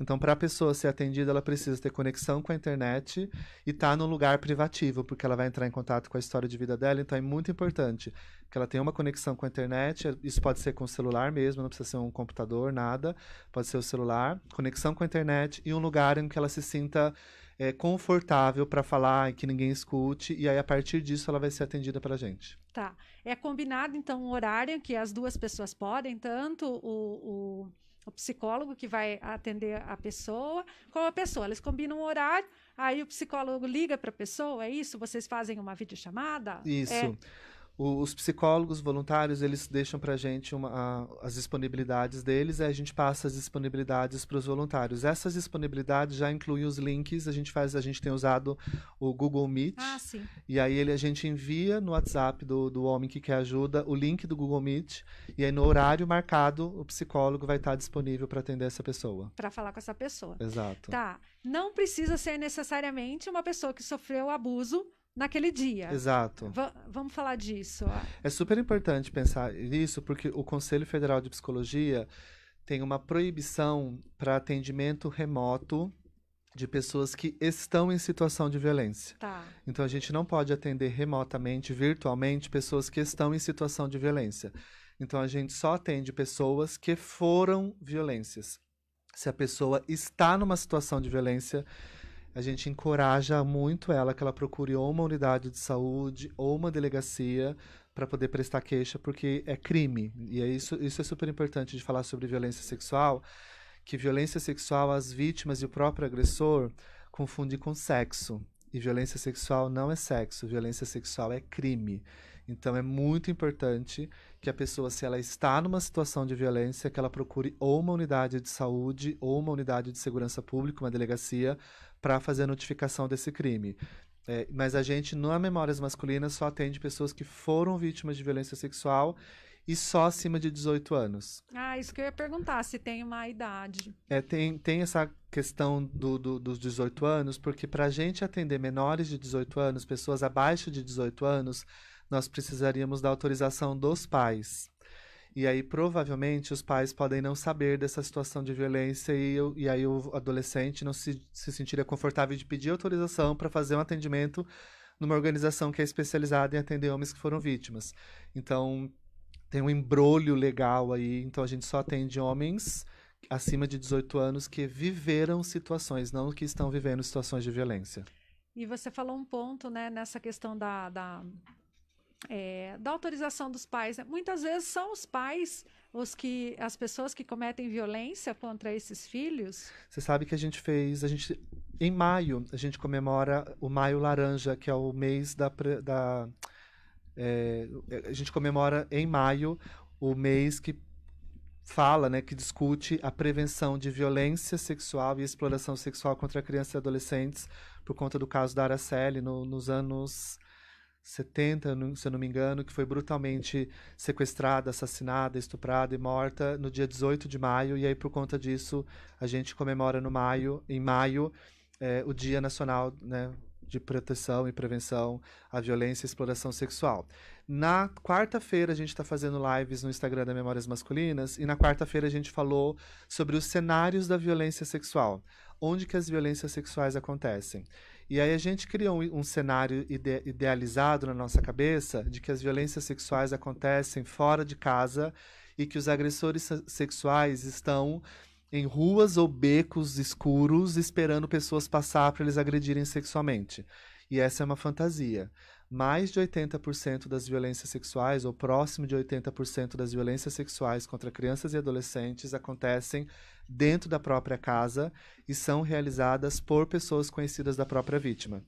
Então, para a pessoa ser atendida, ela precisa ter conexão com a internet e estar num lugar privativo, porque ela vai entrar em contato com a história de vida dela. Então, é muito importante que ela tenha uma conexão com a internet. Isso pode ser com o celular mesmo, não precisa ser um computador, nada. Pode ser o celular, conexão com a internet e um lugar em que ela se sinta confortável para falar e que ninguém escute. E aí, a partir disso, ela vai ser atendida pela gente.
Tá. É combinado, então, um horário que as duas pessoas podem, tanto o psicólogo que vai atender a pessoa, com a pessoa. Eles combinam um horário, aí o psicólogo liga para a pessoa, é isso? Vocês fazem uma videochamada?
Isso. Os psicólogos voluntários, eles deixam para a gente as disponibilidades deles, e a gente passa as disponibilidades para os voluntários. Essas disponibilidades já incluem os links, a gente tem usado o Google Meet,
sim.
E aí a gente envia no WhatsApp do homem que quer ajuda o link do Google Meet, e aí no horário marcado o psicólogo vai estar disponível para atender essa pessoa.
Para falar com essa pessoa.
Exato.
Tá. Não precisa ser necessariamente uma pessoa que sofreu abuso naquele dia.
Exato.
Vamos falar disso.
É super importante pensar nisso, porque o Conselho Federal de Psicologia tem uma proibição para atendimento remoto de pessoas que estão em situação de violência.
Tá.
Então, a gente não pode atender remotamente, virtualmente, pessoas que estão em situação de violência. Então, a gente só atende pessoas que foram violências. Se a pessoa está numa situação de violência, a gente encoraja muito ela que ela procure ou uma unidade de saúde ou uma delegacia para poder prestar queixa, porque é crime. E isso é super importante de falar sobre violência sexual, que violência sexual, as vítimas e o próprio agressor confundem com sexo. E violência sexual não é sexo, violência sexual é crime. Então é muito importante que a pessoa, se ela está numa situação de violência, que ela procure ou uma unidade de saúde ou uma unidade de segurança pública, uma delegacia, para fazer a notificação desse crime. Mas a gente, na Memórias Masculinas, só atende pessoas que foram vítimas de violência sexual e só acima de 18 anos.
Ah, isso que eu ia perguntar, se tem uma idade.
Tem essa questão dos 18 anos, porque para a gente atender menores de 18 anos, pessoas abaixo de 18 anos, nós precisaríamos da autorização dos pais. E aí, provavelmente, os pais podem não saber dessa situação de violência e aí o adolescente não se sentiria confortável de pedir autorização para fazer um atendimento numa organização que é especializada em atender homens que foram vítimas. Então, tem um embrolho legal aí. Então, a gente só atende homens acima de 18 anos que viveram situações, não que estão vivendo situações de violência.
E você falou um ponto, né, nessa questão da autorização dos pais. Muitas vezes são os pais as pessoas que cometem violência contra esses filhos.
Você sabe que em maio, a gente comemora o Maio Laranja, que é o mês a gente comemora em maio o mês que fala, né, que discute a prevenção de violência sexual e exploração sexual contra crianças e adolescentes por conta do caso da Araceli nos anos 70, se eu não me engano, que foi brutalmente sequestrada, assassinada, estuprada e morta no dia 18 de maio. E aí, por conta disso, a gente comemora em maio, o Dia Nacional, né, de Proteção e Prevenção à Violência e Exploração Sexual. Na quarta-feira, a gente está fazendo lives no Instagram da Memórias Masculinas, e na quarta-feira a gente falou sobre os cenários da violência sexual, onde que as violências sexuais acontecem. E aí a gente criou um cenário idealizado na nossa cabeça de que as violências sexuais acontecem fora de casa e que os agressores sexuais estão em ruas ou becos escuros esperando pessoas passar para eles agredirem sexualmente. E essa é uma fantasia. Mais de 80% das violências sexuais, ou próximo de 80% das violências sexuais contra crianças e adolescentes acontecem dentro da própria casa e são realizadas por pessoas conhecidas da própria vítima.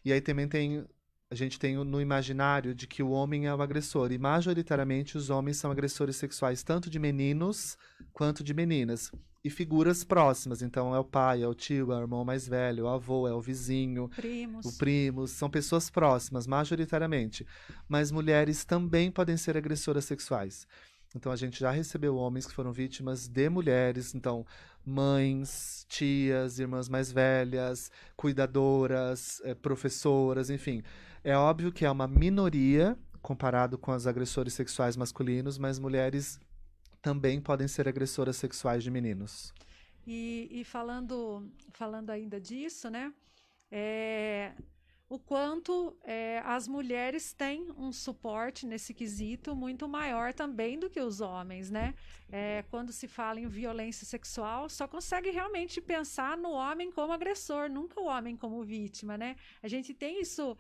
E aí também a gente tem no imaginário de que o homem é o agressor, e majoritariamente os homens são agressores sexuais tanto de meninos quanto de meninas. E figuras próximas, então é o pai, é o tio, é o irmão mais velho, é o avô, é o vizinho, o primo, são pessoas próximas, majoritariamente. Mas mulheres também podem ser agressoras sexuais. Então a gente já recebeu homens que foram vítimas de mulheres, então mães, tias, irmãs mais velhas, cuidadoras, professoras, enfim. É óbvio que é uma minoria comparado com os agressores sexuais masculinos, mas mulheres também podem ser agressoras sexuais de meninos.
E falando ainda disso, né? O quanto as mulheres têm um suporte nesse quesito muito maior também do que os homens, né? Quando se fala em violência sexual, só consegue realmente pensar no homem como agressor, nunca o homem como vítima, né? A gente tem isso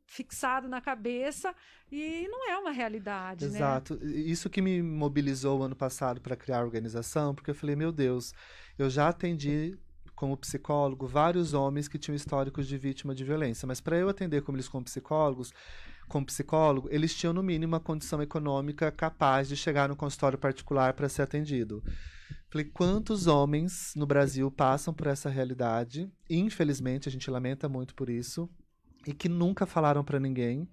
fixado na cabeça e não é uma realidade,
Exato.
né?
Isso que me mobilizou ano passado para criar a organização, porque eu falei, meu Deus, eu já atendi como psicólogo vários homens que tinham históricos de vítima de violência, mas para eu atender como psicólogo, eles tinham no mínimo uma condição econômica capaz de chegar no consultório particular para ser atendido. Falei, quantos homens no Brasil passam por essa realidade? Infelizmente, a gente lamenta muito por isso, e que nunca falaram para ninguém.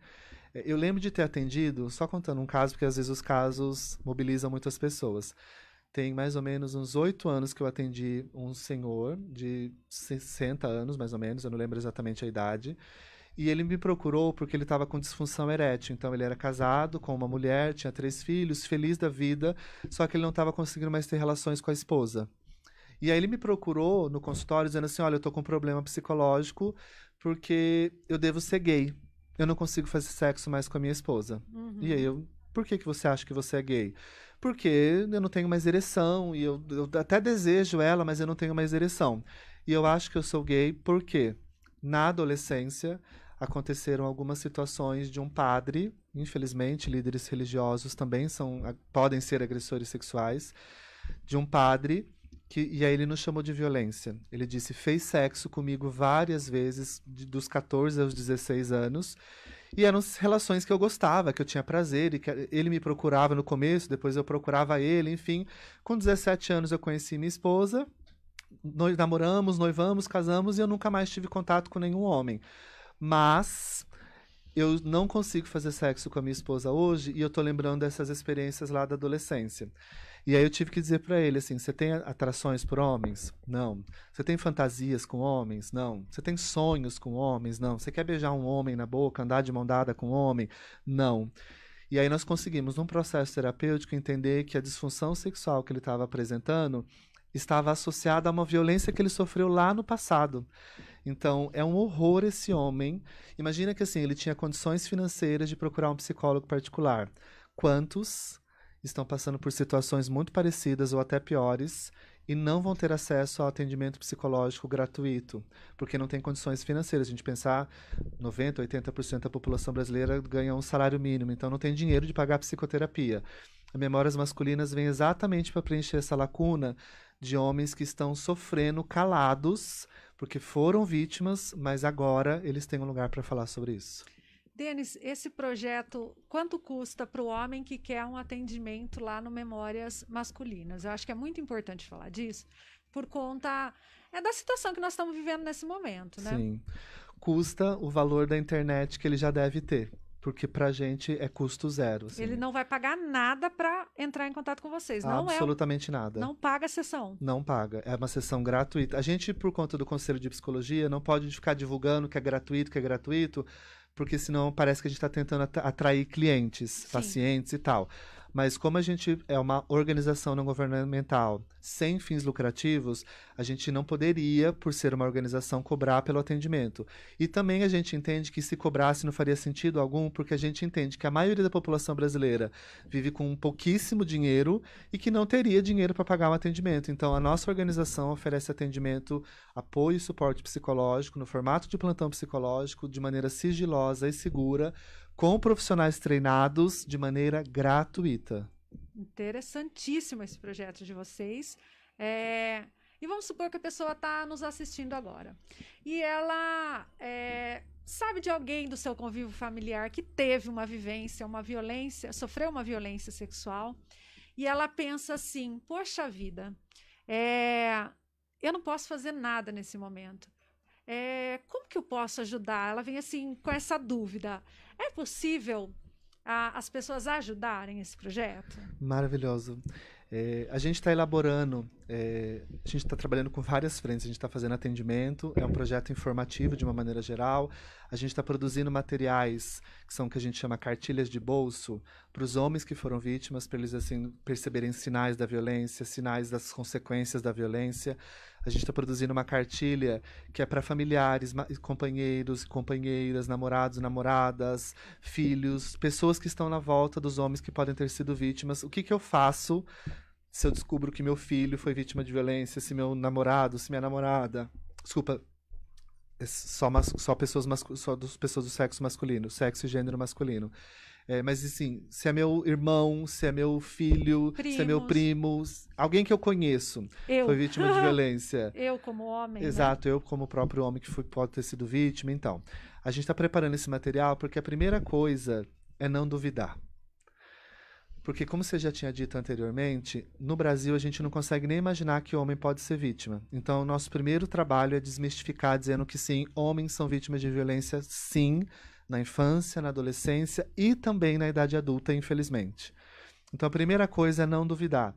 Eu lembro de ter atendido, só contando um caso, porque às vezes os casos mobilizam muitas pessoas. Tem mais ou menos uns 8 anos que eu atendi um senhor de 60 anos, mais ou menos, eu não lembro exatamente a idade, e ele me procurou porque ele estava com disfunção erétil. Então ele era casado com uma mulher, tinha 3 filhos, feliz da vida, só que ele não estava conseguindo mais ter relações com a esposa. E aí ele me procurou no consultório dizendo assim, olha, eu tô com um problema psicológico porque eu devo ser gay. Eu não consigo fazer sexo mais com a minha esposa. E aí por que você acha que você é gay? Porque eu não tenho mais ereção, e eu até desejo ela, mas eu não tenho mais ereção. E eu acho que eu sou gay porque, na adolescência, aconteceram algumas situações de um padre, infelizmente, líderes religiosos também podem ser agressores sexuais, de um padre, e aí ele nos chamou de violência. Ele disse, fez sexo comigo várias vezes, dos 14 aos 16 anos, e eram relações que eu gostava, que eu tinha prazer, e que ele me procurava no começo, depois eu procurava ele, enfim. Com 17 anos eu conheci minha esposa, namoramos, noivamos, casamos, e eu nunca mais tive contato com nenhum homem. Mas eu não consigo fazer sexo com a minha esposa hoje, e eu tô lembrando dessas experiências lá da adolescência. E aí eu tive que dizer pra ele assim, você tem atrações por homens? Não. Você tem fantasias com homens? Não. Você tem sonhos com homens? Não. Você quer beijar um homem na boca, andar de mão dada com um homem? Não. E aí nós conseguimos, num processo terapêutico, entender que a disfunção sexual que ele estava apresentando estava associada a uma violência que ele sofreu lá no passado. Então, é um horror esse homem. Imagina que assim, ele tinha condições financeiras de procurar um psicólogo particular. Quantos estão passando por situações muito parecidas ou até piores e não vão ter acesso ao atendimento psicológico gratuito, porque não tem condições financeiras. A gente pensar, 90%, 80% da população brasileira ganha um salário mínimo, então não tem dinheiro de pagar psicoterapia. As Memórias Masculinas vem exatamente para preencher essa lacuna de homens que estão sofrendo calados, porque foram vítimas, mas agora eles têm um lugar para falar sobre isso.
Denis, esse projeto, quanto custa para o homem que quer um atendimento lá no Memórias Masculinas? Eu acho que é muito importante falar disso, por conta da situação que nós estamos vivendo nesse momento, né?
Sim. Custa o valor da internet que ele já deve ter, porque pra gente é custo zero. Assim.
Ele não vai pagar nada para entrar em contato com vocês. Não
absolutamente nada.
Não paga a sessão.
Não paga. É uma sessão gratuita. A gente, por conta do Conselho de Psicologia, não pode ficar divulgando que é gratuito, porque senão parece que a gente está tentando atrair clientes, sim, pacientes e tal. Mas como a gente é uma organização não governamental sem fins lucrativos, a gente não poderia, por ser uma organização, cobrar pelo atendimento. E também a gente entende que se cobrasse não faria sentido algum, porque a gente entende que a maioria da população brasileira vive com pouquíssimo dinheiro e que não teria dinheiro para pagar um atendimento. Então, a nossa organização oferece atendimento, apoio e suporte psicológico no formato de plantão psicológico, de maneira sigilosa e segura, com profissionais treinados de maneira gratuita.
Interessantíssimo esse projeto de vocês. E vamos supor que a pessoa está nos assistindo agora. E ela sabe de alguém do seu convívio familiar que teve uma vivência, uma violência, sofreu uma violência sexual. E ela pensa assim, poxa vida, eu não posso fazer nada nesse momento. Como que eu posso ajudar? Ela vem assim com essa dúvida. É possível as pessoas ajudarem esse projeto?
Maravilhoso. A gente está elaborando, a gente está trabalhando com várias frentes, a gente está fazendo atendimento, é um projeto informativo de uma maneira geral, a gente está produzindo materiais que são o que a gente chama cartilhas de bolso para os homens que foram vítimas, para eles assim, perceberem sinais da violência, sinais das consequências da violência. A gente está produzindo uma cartilha que é para familiares, companheiros, companheiras, namorados, namoradas, filhos, pessoas que estão na volta dos homens que podem ter sido vítimas. O que eu faço se eu descubro que meu filho foi vítima de violência, se meu namorado, se minha namorada... Desculpa, só pessoas do sexo masculino, sexo e gênero masculino. Mas assim, se é meu irmão, se é meu filho, se é meu primo, alguém que eu conheço foi vítima de violência.
Eu como homem,
exato,
né?
Eu como próprio homem que pode ter sido vítima. Então, a gente está preparando esse material porque a primeira coisa é não duvidar. Porque, como você já tinha dito anteriormente, no Brasil a gente não consegue nem imaginar que homem pode ser vítima. Então, o nosso primeiro trabalho é desmistificar, dizendo que sim, homens são vítimas de violência, sim, na infância, na adolescência e também na idade adulta, infelizmente. Então, a primeira coisa é não duvidar.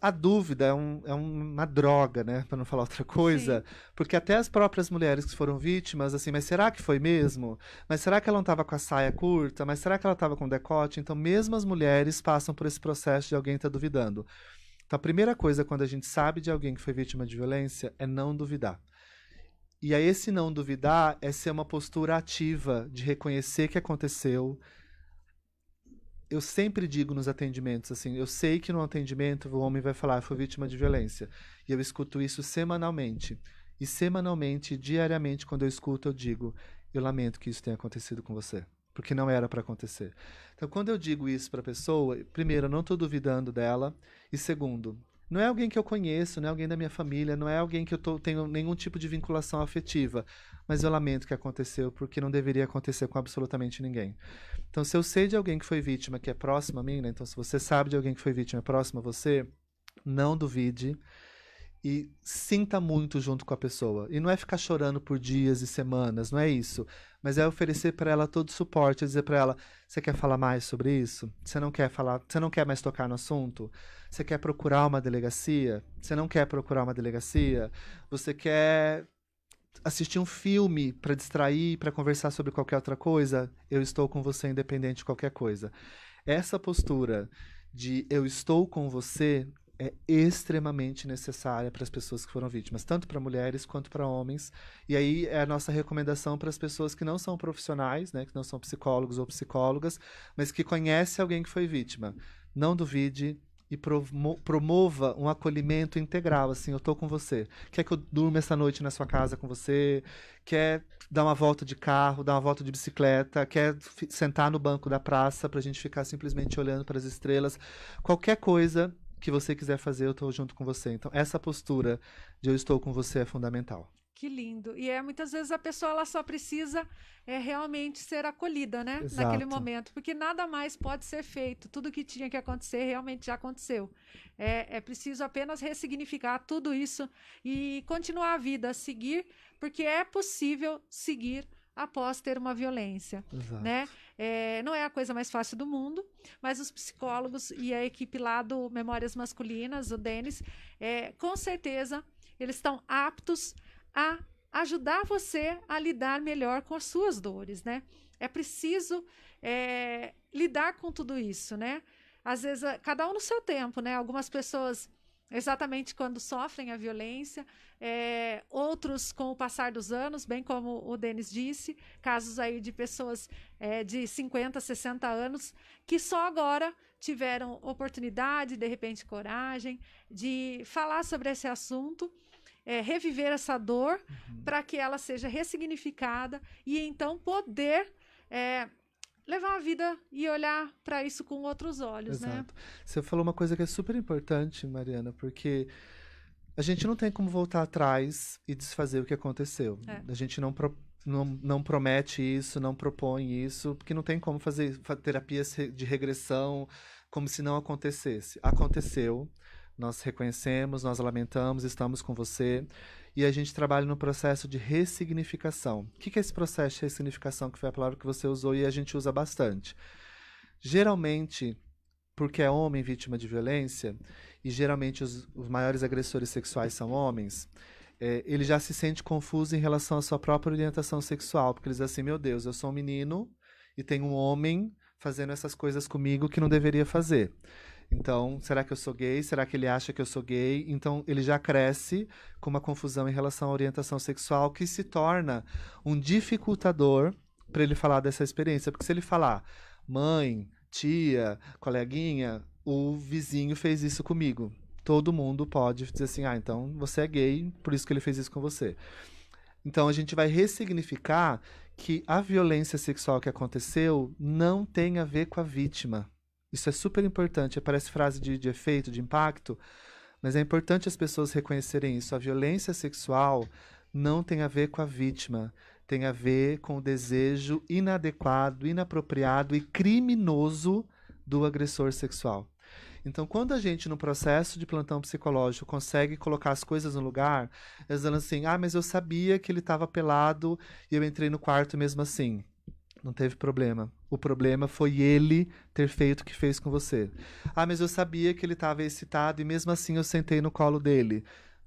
A dúvida é uma droga, né? Para não falar outra coisa. Sim. Porque até as próprias mulheres que foram vítimas, assim, mas será que foi mesmo? Mas será que ela não estava com a saia curta? Mas será que ela estava com decote? Então, mesmo as mulheres passam por esse processo de alguém estar duvidando. Então, a primeira coisa quando a gente sabe de alguém que foi vítima de violência é não duvidar. E aí, esse não duvidar é ser uma postura ativa de reconhecer que aconteceu. Eu sempre digo nos atendimentos, assim, eu sei que no atendimento o homem vai falar, foi vítima de violência. E eu escuto isso semanalmente. E semanalmente, diariamente, quando eu escuto, eu digo, eu lamento que isso tenha acontecido com você. Porque não era para acontecer. Então, quando eu digo isso para a pessoa, primeiro, eu não estou duvidando dela. E segundo, não é alguém que eu conheço, não é alguém da minha família, não é alguém que eu tenho nenhum tipo de vinculação afetiva. Mas eu lamento que aconteceu, porque não deveria acontecer com absolutamente ninguém. Então, se eu sei de alguém que foi vítima, que é próximo a mim, né? Então, se você sabe de alguém que foi vítima, é próximo a você, não duvide e sinta muito junto com a pessoa. E não é ficar chorando por dias e semanas, não é isso. Mas é oferecer para ela todo o suporte, dizer para ela, você quer falar mais sobre isso? Você não quer mais tocar no assunto? Você quer procurar uma delegacia? Você não quer procurar uma delegacia? Você quer assistir um filme para distrair, para conversar sobre qualquer outra coisa? Eu estou com você independente de qualquer coisa. Essa postura de eu estou com você é extremamente necessária para as pessoas que foram vítimas, tanto para mulheres quanto para homens. E aí é a nossa recomendação para as pessoas que não são profissionais, né, que não são psicólogos ou psicólogas, mas que conhecem alguém que foi vítima. Não duvide e promova um acolhimento integral, assim, eu estou com você. Quer que eu durma essa noite na sua casa com você? Quer dar uma volta de carro, dar uma volta de bicicleta? Quer sentar no banco da praça para a gente ficar simplesmente olhando para as estrelas? Qualquer coisa que você quiser fazer, eu estou junto com você. Então, essa postura de eu estou com você é fundamental.
Que lindo. E muitas vezes a pessoa ela só precisa realmente ser acolhida, né?
Exato.
Naquele momento. Porque nada mais pode ser feito. Tudo que tinha que acontecer realmente já aconteceu. É preciso apenas ressignificar tudo isso e continuar a vida, seguir, porque é possível seguir após ter uma violência,
Exato.
né? Não é a coisa mais fácil do mundo, mas os psicólogos e a equipe lá do Memórias Masculinas, o Denis, com certeza eles estão aptos a ajudar você a lidar melhor com as suas dores, né? É preciso lidar com tudo isso, né? Às vezes, cada um no seu tempo, né? Algumas pessoas exatamente quando sofrem a violência, outros com o passar dos anos, bem como o Denis disse, casos aí de pessoas de 50, 60 anos, que só agora tiveram oportunidade, de repente coragem, de falar sobre esse assunto, reviver essa dor, para que ela seja ressignificada e então poder levar a vida e olhar para isso com outros olhos,
Exato.
né?
Você falou uma coisa que é super importante, Mariana, porque a gente não tem como voltar atrás e desfazer o que aconteceu. A gente não promete isso, não propõe isso, porque não tem como fazer terapias de regressão como se não acontecesse. Aconteceu, nós reconhecemos, nós lamentamos, estamos com você. E a gente trabalha no processo de ressignificação. O que é esse processo de ressignificação, que foi a palavra que você usou e a gente usa bastante? Geralmente, porque é homem vítima de violência, e geralmente os maiores agressores sexuais são homens, ele já se sente confuso em relação à sua própria orientação sexual, porque ele diz assim, meu Deus, eu sou um menino e tem um homem fazendo essas coisas comigo que não deveria fazer. Então, será que eu sou gay? Será que ele acha que eu sou gay? Então, ele já cresce com uma confusão em relação à orientação sexual que se torna um dificultador para ele falar dessa experiência. Porque se ele falar, mãe, tia, coleguinha, o vizinho fez isso comigo. Todo mundo pode dizer assim, então você é gay, por isso que ele fez isso com você. Então, a gente vai ressignificar que a violência sexual que aconteceu não tem a ver com a vítima. Isso é super importante, parece frase de efeito, de impacto, mas é importante as pessoas reconhecerem isso. A violência sexual não tem a ver com a vítima, tem a ver com o desejo inadequado, inapropriado e criminoso do agressor sexual. Então, quando a gente, no processo de plantão psicológico, consegue colocar as coisas no lugar, eles dizem assim, mas eu sabia que ele estava pelado e eu entrei no quarto mesmo assim. Não teve problema. O problema foi ele ter feito o que fez com você. Mas eu sabia que ele estava excitado e mesmo assim eu sentei no colo dele.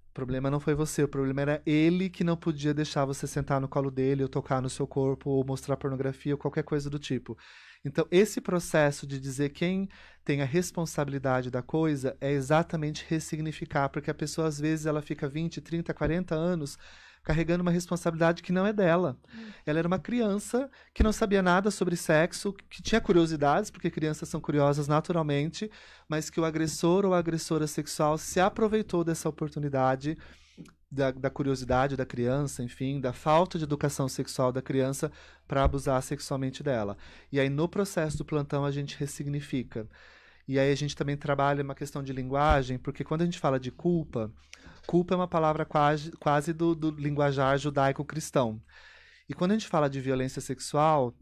O problema não foi você, o problema era ele que não podia deixar você sentar no colo dele ou tocar no seu corpo ou mostrar pornografia ou qualquer coisa do tipo. Então, esse processo de dizer quem tem a responsabilidade da coisa é exatamente ressignificar, porque a pessoa, às vezes, ela fica 20, 30, 40 anos carregando uma responsabilidade que não é dela. Ela era uma criança que não sabia nada sobre sexo, que tinha curiosidades, porque crianças são curiosas naturalmente, mas que o agressor ou a agressora sexual se aproveitou dessa oportunidade da curiosidade da criança, enfim, da falta de educação sexual da criança para abusar sexualmente dela. E aí, no processo do plantão, a gente ressignifica. E aí a gente também trabalha uma questão de linguagem, porque quando a gente fala de culpa é uma palavra quase do linguajar judaico-cristão. E quando a gente fala de violência sexual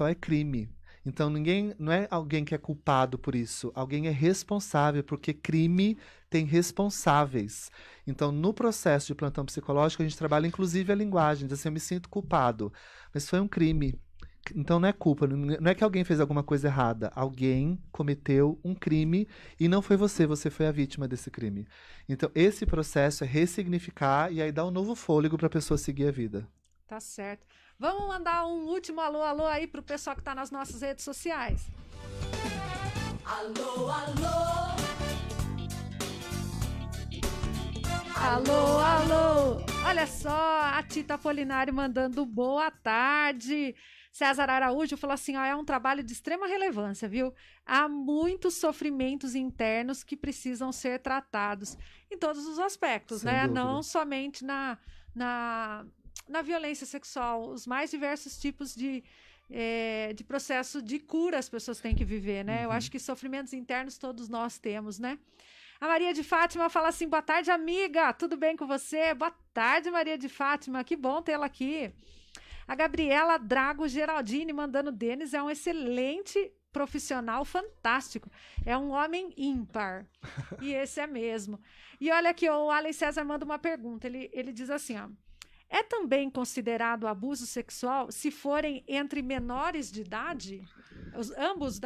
é crime. Então não é alguém que é culpado por isso, alguém é responsável, porque crime tem responsáveis. Então, no processo de plantão psicológico, a gente trabalha inclusive a linguagem, diz assim, eu me sinto culpado, mas foi um crime. Então não é culpa, não é que alguém fez alguma coisa errada. Alguém cometeu um crime e não foi você foi a vítima desse crime. Então esse processo é ressignificar e aí dar um novo fôlego para a pessoa seguir a vida.
Tá certo. Vamos mandar um último alô aí pro pessoal que tá nas nossas redes sociais.
Alô, alô.
Alô, alô. Olha só, a Tita Apolinário mandando boa tarde. César Araújo falou assim, ó, é um trabalho de extrema relevância, viu? Há muitos sofrimentos internos que precisam ser tratados em todos os aspectos,
Sem
né?
dúvida.
Não somente na violência sexual, os mais diversos tipos de processo de cura as pessoas têm que viver, né? Eu acho que sofrimentos internos todos nós temos, né? A Maria de Fátima fala assim, boa tarde, amiga, tudo bem com você? Boa tarde, Maria de Fátima, que bom tê-la aqui. A Gabriela Drago Geraldini mandando Denis é um excelente profissional, fantástico. É um homem ímpar. E esse é mesmo. E olha aqui, o Alen César manda uma pergunta. Ele diz assim, ó. É também considerado abuso sexual se forem entre menores de idade? Ambos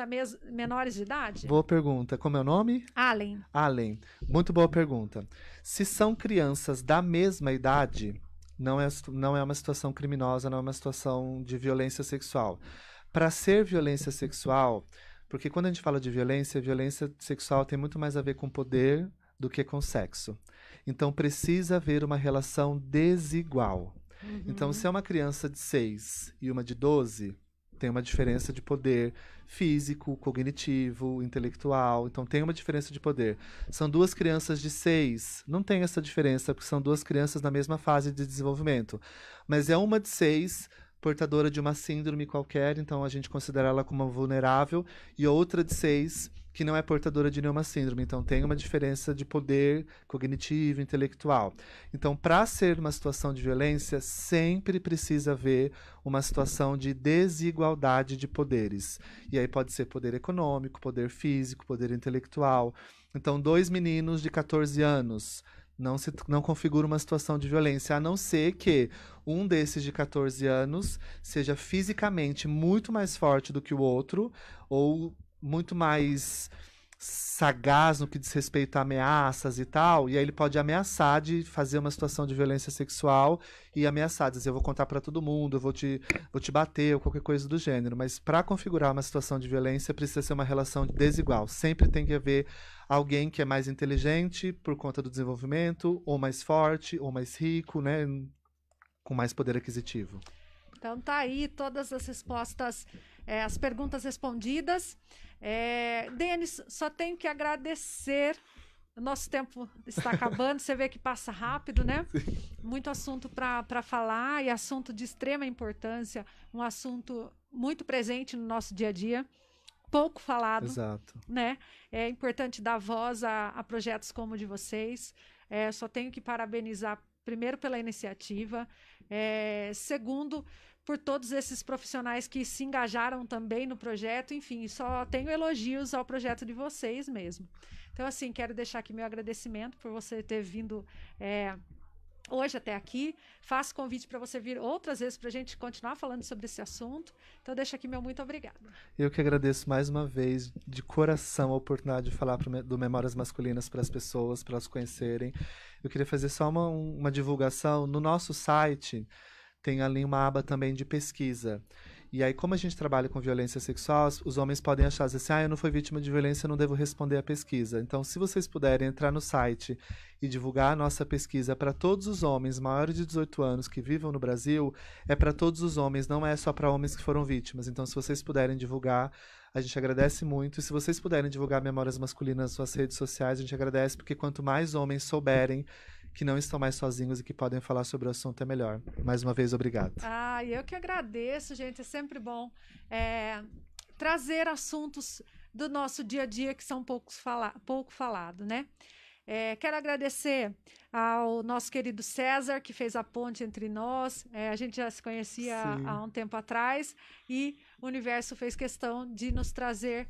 menores de idade?
Boa pergunta. Como é o nome?
Allen.
Muito boa pergunta. Se são crianças da mesma idade, não é uma situação criminosa, não é uma situação de violência sexual. Para ser violência sexual, porque quando a gente fala de violência sexual tem muito mais a ver com poder do que com sexo. Então precisa haver uma relação desigual. Então, se é uma criança de 6 e uma de 12, tem uma diferença de poder físico, cognitivo, intelectual. Então, tem uma diferença de poder. São duas crianças de 6, não tem essa diferença, porque são duas crianças na mesma fase de desenvolvimento. Mas é uma de 6, portadora de uma síndrome qualquer, então a gente considera ela como vulnerável, e outra de 6, que não é portadora de nenhuma síndrome. Então, tem uma diferença de poder cognitivo, intelectual. Então, para ser uma situação de violência, sempre precisa haver uma situação de desigualdade de poderes. E aí pode ser poder econômico, poder físico, poder intelectual. Então, 2 meninos de 14 anos não configura uma situação de violência, a não ser que um desses de 14 anos seja fisicamente muito mais forte do que o outro, ou muito mais sagaz no que diz respeito a ameaças e tal, e aí ele pode ameaçar de fazer uma situação de violência sexual e ameaçar, dizer, eu vou contar para todo mundo, eu vou te bater, ou qualquer coisa do gênero. Mas para configurar uma situação de violência, precisa ser uma relação desigual. Sempre tem que haver alguém que é mais inteligente por conta do desenvolvimento, ou mais forte, ou mais rico, né, com mais poder aquisitivo.
Então tá aí todas as respostas, as perguntas respondidas. Denis, só tenho que agradecer. O nosso tempo está acabando, você vê que passa rápido, né? Muito assunto para falar, e assunto de extrema importância, um assunto muito presente no nosso dia a dia, pouco falado.
Exato.
Né? É importante dar voz a projetos como o de vocês. Só tenho que parabenizar, primeiro, pela iniciativa, segundo, por todos esses profissionais que se engajaram também no projeto. Enfim, só tenho elogios ao projeto de vocês mesmo. Então, assim, quero deixar aqui meu agradecimento por você ter vindo hoje até aqui. Faço convite para você vir outras vezes para a gente continuar falando sobre esse assunto. Então, deixo aqui meu muito obrigada.
Eu que agradeço mais uma vez, de coração, a oportunidade de falar do Memórias Masculinas para as pessoas, para elas conhecerem. Eu queria fazer só uma divulgação. No nosso site tem ali uma aba também de pesquisa. E aí, como a gente trabalha com violência sexual, os homens podem achar assim, eu não fui vítima de violência, eu não devo responder à pesquisa. Então, se vocês puderem entrar no site e divulgar a nossa pesquisa para todos os homens maiores de 18 anos que vivam no Brasil, é para todos os homens, não é só para homens que foram vítimas. Então, se vocês puderem divulgar, a gente agradece muito. E se vocês puderem divulgar Memórias Masculinas nas suas redes sociais, a gente agradece, porque quanto mais homens souberem que não estão mais sozinhos e que podem falar sobre o assunto, é melhor. Mais uma vez, obrigado.
Eu que agradeço, gente. É sempre bom trazer assuntos do nosso dia a dia que são pouco falados, né? Quero agradecer ao nosso querido César, que fez a ponte entre nós. A gente já se conhecia há um tempo atrás e o universo fez questão de nos trazer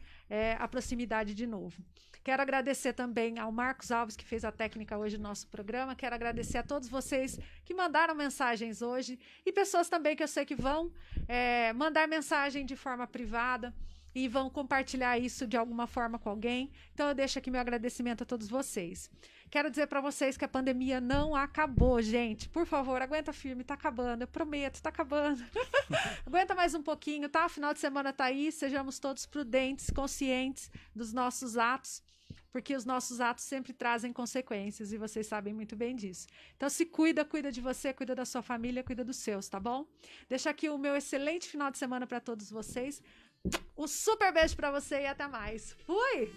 a proximidade de novo. Quero agradecer também ao Marcos Alves, que fez a técnica hoje do nosso programa. Quero agradecer a todos vocês que mandaram mensagens hoje e pessoas também que eu sei que vão mandar mensagem de forma privada e vão compartilhar isso de alguma forma com alguém. Então eu deixo aqui meu agradecimento a todos vocês. Quero dizer para vocês que a pandemia não acabou, gente. Por favor, aguenta firme, tá acabando. Eu prometo, tá acabando. Aguenta mais um pouquinho, tá? O final de semana tá aí. Sejamos todos prudentes, conscientes dos nossos atos, porque os nossos atos sempre trazem consequências e vocês sabem muito bem disso. Então se cuida de você, cuida da sua família, cuida dos seus, tá bom? Deixo aqui o meu excelente final de semana para todos vocês. Um super beijo para você e até mais. Fui!